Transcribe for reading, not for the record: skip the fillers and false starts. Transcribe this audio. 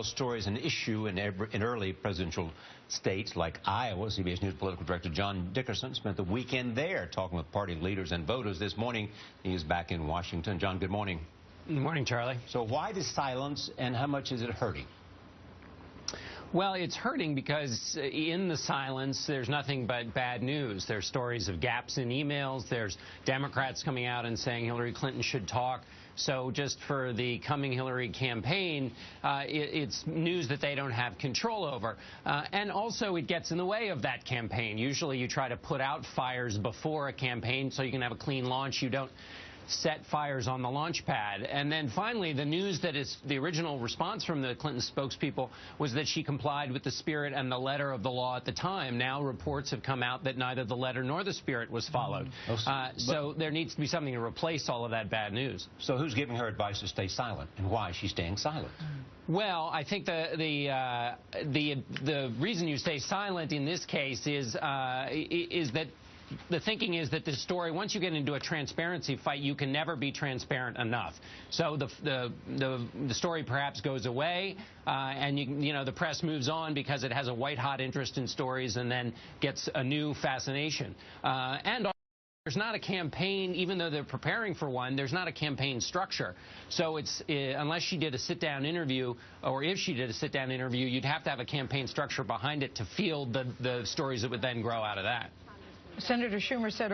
Stories an issue in early presidential states like Iowa. CBS News political director John Dickerson spent the weekend there talking with party leaders and voters. This morning, he is back in Washington. John, good morning. Good morning, Charlie. So why the silence, and how much is it hurting? Well, it's hurting because in the silence, there's nothing but bad news. There's stories of gaps in emails. There's Democrats coming out and saying Hillary Clinton should talk. So just for the coming Hillary campaign, it's news that they don't have control over. And also it gets in the way of that campaign. Usually you try to put out fires before a campaign so you can have a clean launch. You don't set fires on the launch pad. And then finally, the news that is the original response from the Clinton spokespeople was that she complied with the spirit and the letter of the law at the time. Now reports have come out that neither the letter nor the spirit was followed. So there needs to be something to replace all of that bad news. So who's giving her advice to stay silent, and why is she staying silent? Well, I think the reason you stay silent in this case is that the thinking is that this story, once you get into a transparency fight, you can never be transparent enough. So the story perhaps goes away, and the press moves on because it has a white-hot interest in stories and then gets a new fascination. And there's not a campaign, even though they're preparing for one, there's not a campaign structure. So it's unless she did a sit-down interview, or if she did a sit-down interview, you'd have to have a campaign structure behind it to field the stories that would then grow out of that. Senator Schumer said